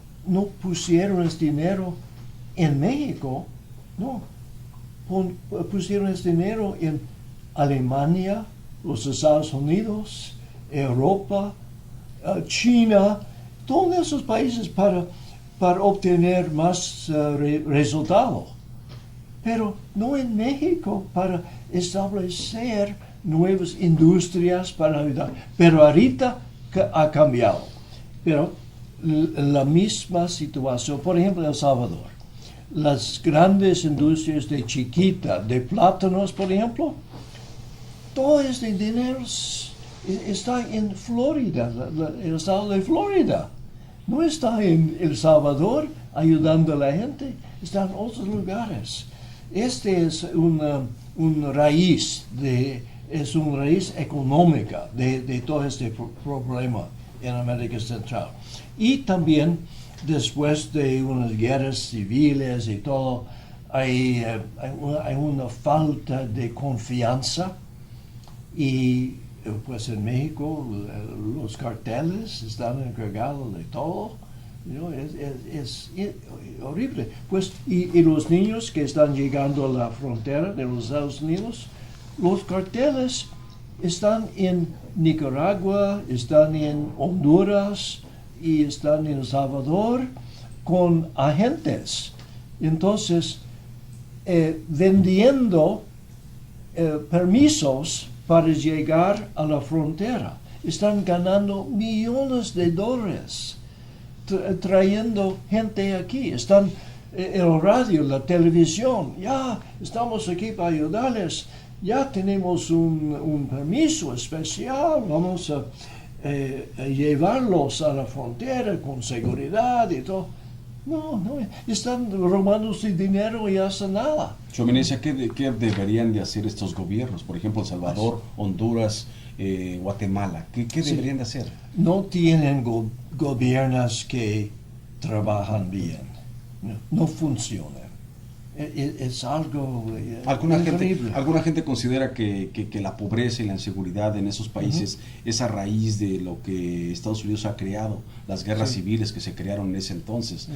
pusieron ese dinero en México, no. Pusieron ese dinero en Alemania, los Estados Unidos, Europa, China, todos esos países para obtener más resultado. Pero no en México para establecer nuevas industrias para ayudar. Pero ahorita ha cambiado. Pero la misma situación, por ejemplo, en El Salvador, las grandes industrias de chiquita, de plátanos, por ejemplo, todo este dinero está en Florida, el estado de Florida. No está en El Salvador ayudando a la gente, está en otros lugares. Este es una raíz económica de todo este problema en América Central. Y también después de unas guerras civiles y todo, hay una falta de confianza y pues en México los carteles están encargados de todo. Es horrible. Pues y los niños que están llegando a la frontera de los Estados Unidos, los carteles están en Nicaragua, están en Honduras y están en El Salvador con agentes. Entonces, vendiendo permisos para llegar a la frontera. Están ganando millones de dólares trayendo gente aquí. Están el radio, la televisión. Ya estamos aquí para ayudarles. Ya tenemos un permiso especial. Vamos a llevarlos a la frontera con seguridad y todo. No, están robando su dinero y hacen nada. Su Eminencia, ¿qué deberían de hacer estos gobiernos? Por ejemplo, El Salvador, Honduras, Guatemala. ¿Qué deberían de hacer? No tienen gobiernos que trabajan bien. No funciona. Es algo increíble. Alguna gente considera que la pobreza y la inseguridad en esos países es a raíz de lo que Estados Unidos ha creado, las guerras civiles que se crearon en ese entonces.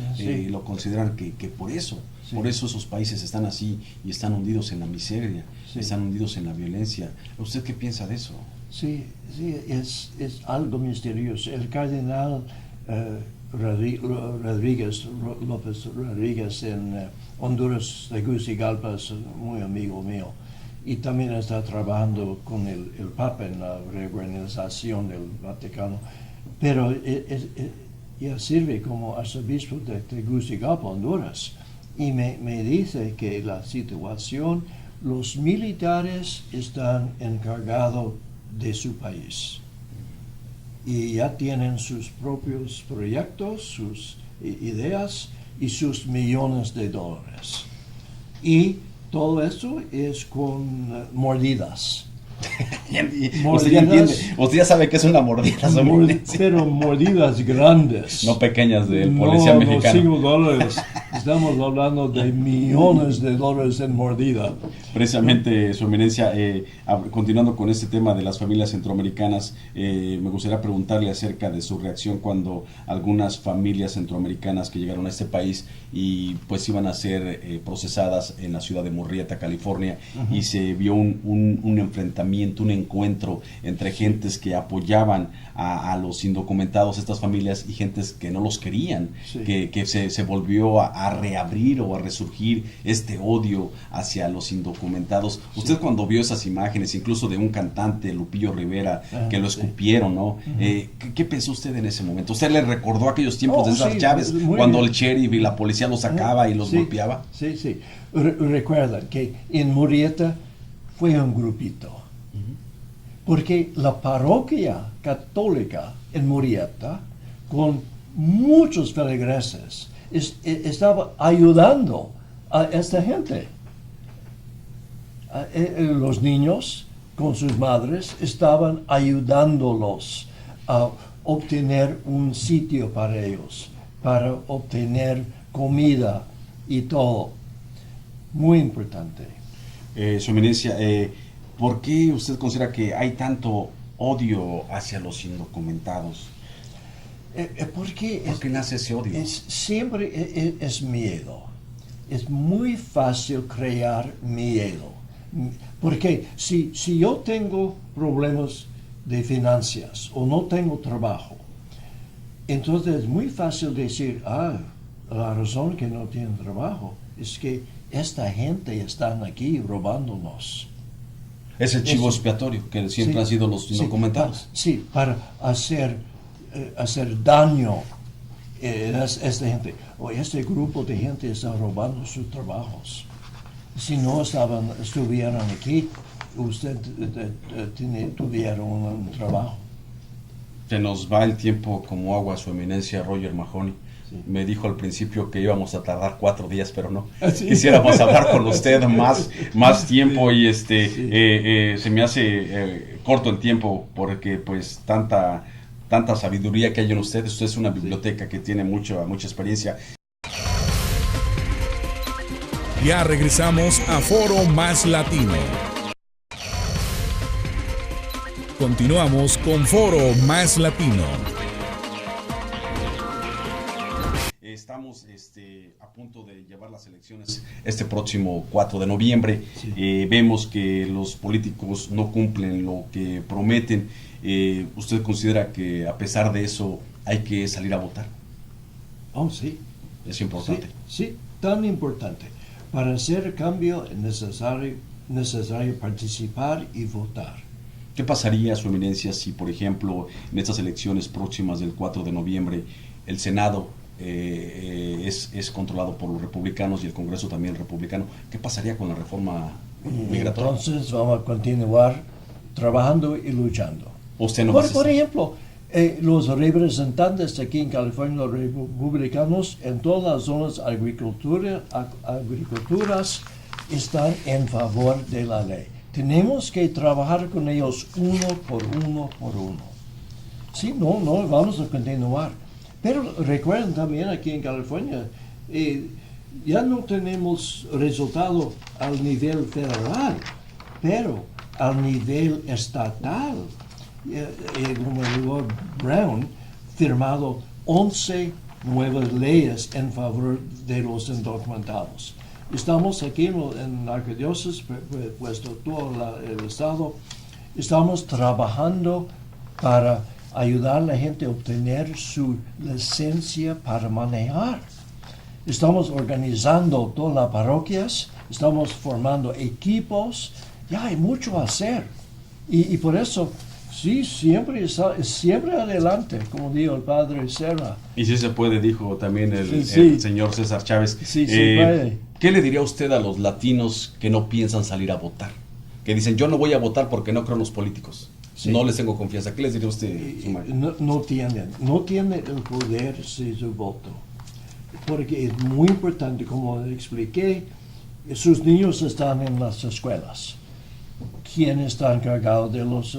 Lo consideran que por eso esos países están así y están hundidos en la miseria, están hundidos en la violencia. ¿Usted qué piensa de eso? Sí, es algo misterioso. El cardenal López Rodríguez en Honduras, Tegucigalpa, es muy amigo mío, y también está trabajando con el Papa en la reorganización del Vaticano, pero ya sirve como arzobispo de Tegucigalpa, Honduras, y me dice que la situación, los militares están encargados de su país y ya tienen sus propios proyectos, sus ideas y sus millones de dólares. Y todo eso es con mordidas. Usted ya entiende, usted ya sabe que es una mordida. Pero mordidas grandes. No pequeñas del policía mexicano. No, $5. Estamos hablando de millones de dólares en mordida. Precisamente, Su Eminencia, continuando con este tema de las familias centroamericanas, me gustaría preguntarle acerca de su reacción cuando algunas familias centroamericanas que llegaron a este país y pues iban a ser procesadas en la ciudad de Murrieta, California, y se vio un enfrentamiento, un encuentro entre gentes que apoyaban a los indocumentados, estas familias, y gentes que no los querían, que se volvió a reabrir o a resurgir este odio hacia los indocumentados. Usted cuando vio esas imágenes, incluso de un cantante, Lupillo Rivera, que lo escupieron, ¿no? ¿Qué pensó usted en ese momento? ¿Usted le recordó aquellos tiempos de esas llaves, cuando el sheriff y la policía los sacaba y los golpeaba? Sí. Recuerda que en Murrieta fue un grupito. Porque la parroquia católica en Murrieta, con muchos feligreses, estaba ayudando a esta gente. Los niños con sus madres estaban ayudándolos a obtener un sitio para ellos, para obtener comida y todo. Muy importante. Su Eminencia, ¿por qué usted considera que hay tanto odio hacia los indocumentados? ¿Por qué nace ese odio? Siempre es miedo. Es muy fácil crear miedo. Porque si yo tengo problemas de finanzas o no tengo trabajo, entonces es muy fácil decir, la razón que no tienen trabajo es que esta gente está aquí robándonos. Es el chivo expiatorio que siempre han sido los indocumentados. Sí, para hacer daño a esta gente. O este grupo de gente está robando sus trabajos. Si no estuvieran aquí, usted tuviera un trabajo. Se nos va el tiempo como agua, Su Eminencia Roger Mahony. Me dijo al principio que íbamos a tardar 4 días, pero no. Quisiéramos hablar con usted más tiempo y se me hace corto el tiempo porque pues tanta sabiduría que hay en usted. Usted es una biblioteca que tiene mucha experiencia. Ya regresamos a Foro Más Latino. Continuamos con Foro Más Latino. Estamos a punto de llevar las elecciones este próximo 4 de noviembre. Vemos que los políticos no cumplen lo que prometen. ¿Usted considera que a pesar de eso hay que salir a votar? Oh, sí. Es importante. Sí, tan importante. Para hacer cambio es necesario participar y votar. ¿Qué pasaría, Su Eminencia, si, por ejemplo, en estas elecciones próximas del 4 de noviembre, el Senado es controlado por los republicanos y el Congreso también republicano? ¿Qué pasaría con la reforma migratoria? Entonces vamos a continuar trabajando y luchando. ¿Usted no por ejemplo, los representantes aquí en California, los republicanos, en todas las zonas agriculturas, están en favor de la ley. Tenemos que trabajar con ellos uno por uno. Sí, no, vamos a continuar. Pero recuerden también aquí en California, ya no tenemos resultado al nivel federal, pero al nivel estatal. El gobernador Brown firmado 11 nuevas leyes en favor de los indocumentados. Estamos aquí en la arquidiócesis, pues todo el estado, estamos trabajando para ayudar a la gente a obtener su licencia para manejar. Estamos organizando todas las parroquias, estamos formando equipos, ya hay mucho a hacer. Y por eso, sí, siempre adelante, como dijo el padre Serra. Y sí se puede, dijo también el señor César Chávez. Sí, se puede. ¿Qué le diría usted a los latinos que no piensan salir a votar? Que dicen, yo no voy a votar porque no creo en los políticos. Sí. No les tengo confianza. ¿Qué les diría usted? No tienen el poder de su voto. Porque es muy importante, como expliqué, sus niños están en las escuelas. ¿Quién está encargado de las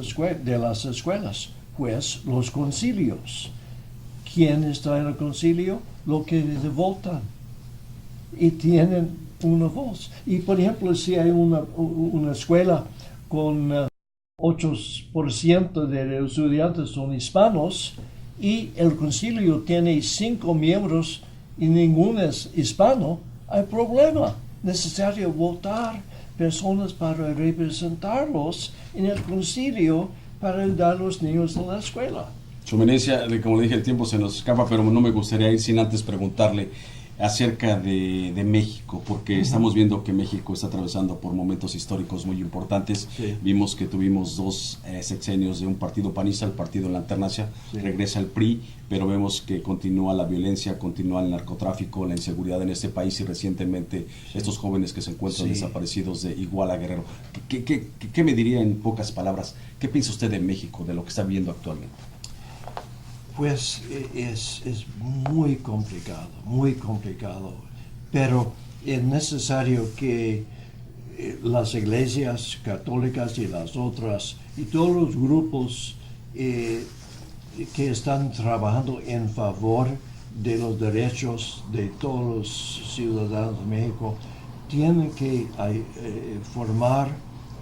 escuelas? Pues los concilios. ¿Quién está en el concilio? Los que votan. Y tienen una voz. Y por ejemplo, si hay una escuela con 8% de los estudiantes son hispanos y el concilio tiene 5 miembros y ninguno es hispano, hay problema. Necesario votar personas para representarlos en el concilio para ayudar a los niños de la escuela. Su Eminencia, como le dije, el tiempo se nos escapa, pero no me gustaría ir sin antes preguntarle acerca de México, porque estamos viendo que México está atravesando por momentos históricos muy importantes. Sí. Vimos que tuvimos 2 sexenios de un partido panista, el partido en la alternancia, regresa el PRI, pero vemos que continúa la violencia, continúa el narcotráfico, la inseguridad en este país y recientemente estos jóvenes que se encuentran desaparecidos de Iguala, Guerrero. ¿Qué me diría en pocas palabras? ¿Qué piensa usted de México, de lo que está viendo actualmente? Pues es muy complicado, pero es necesario que las iglesias católicas y las otras, y todos los grupos que están trabajando en favor de los derechos de todos los ciudadanos de México, tienen que formar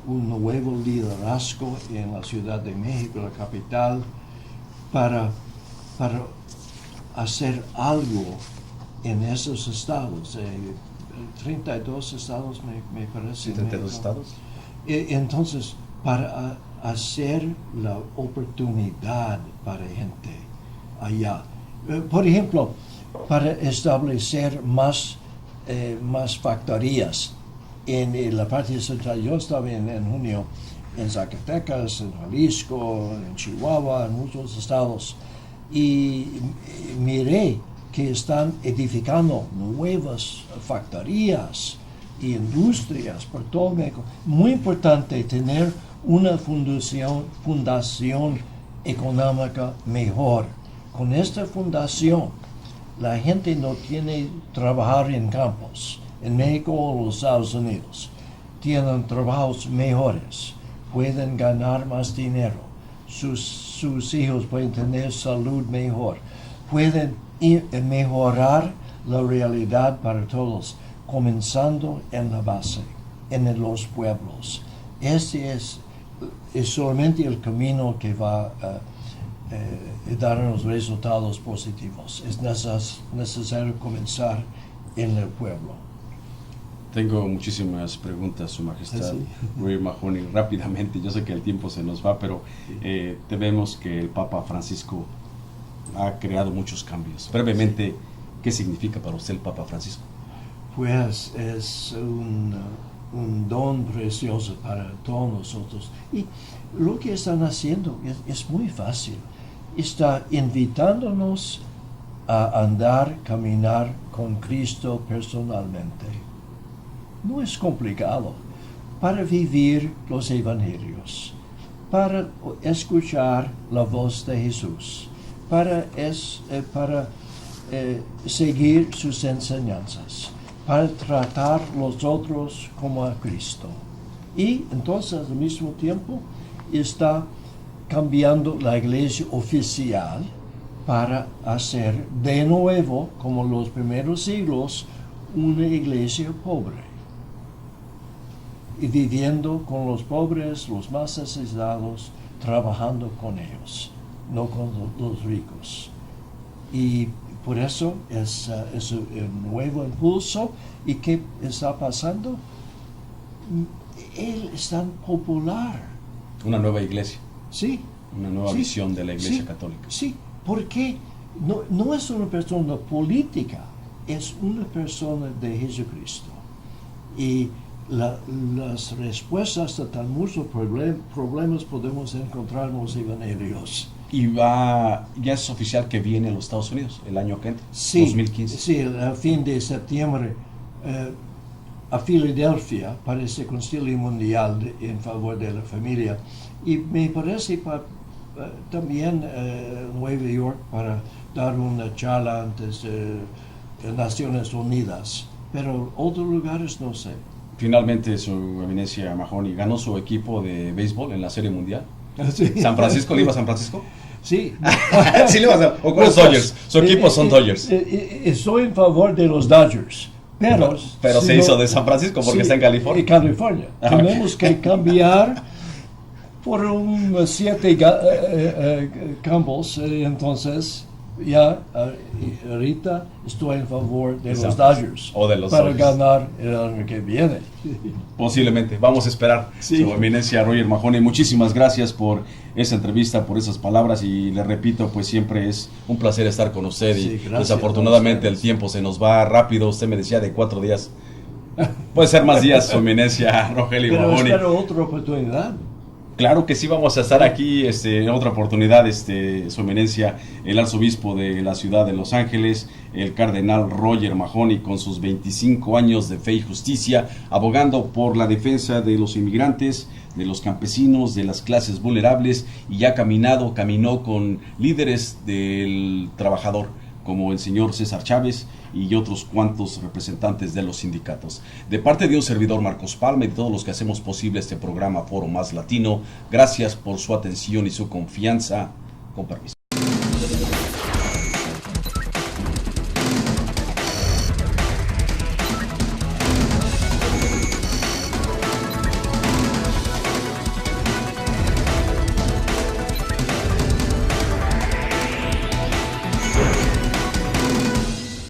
un nuevo liderazgo en la Ciudad de México, la capital, para hacer algo en esos estados, 32 estados me parece. 32 estados. Entonces, para hacer la oportunidad para gente allá. Por ejemplo, para establecer más factorías en la parte central. Yo estaba en junio en Zacatecas, en Jalisco, en Chihuahua, en muchos estados. Y miré que están edificando nuevas factorías e industrias por todo México. Muy importante tener una fundación económica mejor. Con esta fundación, la gente no tiene que trabajar en campos, en México o en los Estados Unidos. Tienen trabajos mejores, pueden ganar más dinero. Sus hijos pueden tener salud mejor, pueden mejorar la realidad para todos, comenzando en la base, en los pueblos. Este es solamente el camino que va a darnos resultados positivos. Es necesario comenzar en el pueblo. Tengo muchísimas preguntas, Su Majestad. Roy Mahoney, rápidamente, yo sé que el tiempo se nos va, pero vemos que el Papa Francisco ha creado muchos cambios. Brevemente, ¿qué significa para usted el Papa Francisco? Pues es un don precioso para todos nosotros. Y lo que están haciendo es muy fácil. Está invitándonos a andar, caminar con Cristo personalmente. No es complicado para vivir los evangelios, para escuchar la voz de Jesús, para seguir sus enseñanzas, para tratar los otros como a Cristo. Y entonces al mismo tiempo está cambiando la iglesia oficial para hacer de nuevo, como los primeros siglos, una iglesia pobre. Y viviendo con los pobres, los más necesitados, trabajando con ellos, no con los ricos. Y por eso es un nuevo impulso. ¿Y qué está pasando? Él es tan popular. Una nueva iglesia. Sí. Una nueva visión de la iglesia católica. Sí, porque no es una persona política, es una persona de Jesucristo. Y las respuestas a tan muchos problemas podemos encontrar en los evangelios. Y ya es oficial que viene a los Estados Unidos el año que entra, Sí, 2015. Sí, a fin de septiembre a Filadelfia para ese concilio mundial en favor de la familia. Y me parece también Nueva York para dar una charla antes de Naciones Unidas. Pero otros lugares no sé. Finalmente su eminencia Mahoney ganó su equipo de béisbol en la Serie Mundial. Sí. ¿San Francisco? ¿Le iba a San Francisco? Sí. Sí, le iba a ¿O con los Dodgers? Su equipo son Dodgers. Estoy en favor de los Dodgers. Pero si se hizo de San Francisco porque está en California. En California. Tenemos que cambiar por 7 campos. Entonces, ya ahorita estoy en favor de los Dodgers. O de los para Dodgers. Ganar el año que viene. Posiblemente. Vamos a esperar. Sí. Su eminencia Roger Mahoney. Muchísimas gracias por esa entrevista, por esas palabras. Y le repito, pues siempre es un placer estar con usted. Sí, y gracias, desafortunadamente el tiempo se nos va rápido. Usted me decía de 4 días. Puede ser más días, su eminencia Rogelio Pero Mahoney. espero otra oportunidad. Claro que sí, vamos a estar aquí en otra oportunidad, su eminencia, el arzobispo de la ciudad de Los Ángeles, el cardenal Roger Mahoney, con sus 25 años de fe y justicia, abogando por la defensa de los inmigrantes, de los campesinos, de las clases vulnerables, y ya caminó con líderes del trabajador, como el señor César Chávez y otros cuantos representantes de los sindicatos. De parte de un servidor, Marcos Palma, y de todos los que hacemos posible este programa Foro Más Latino, gracias por su atención y su confianza. Con permiso.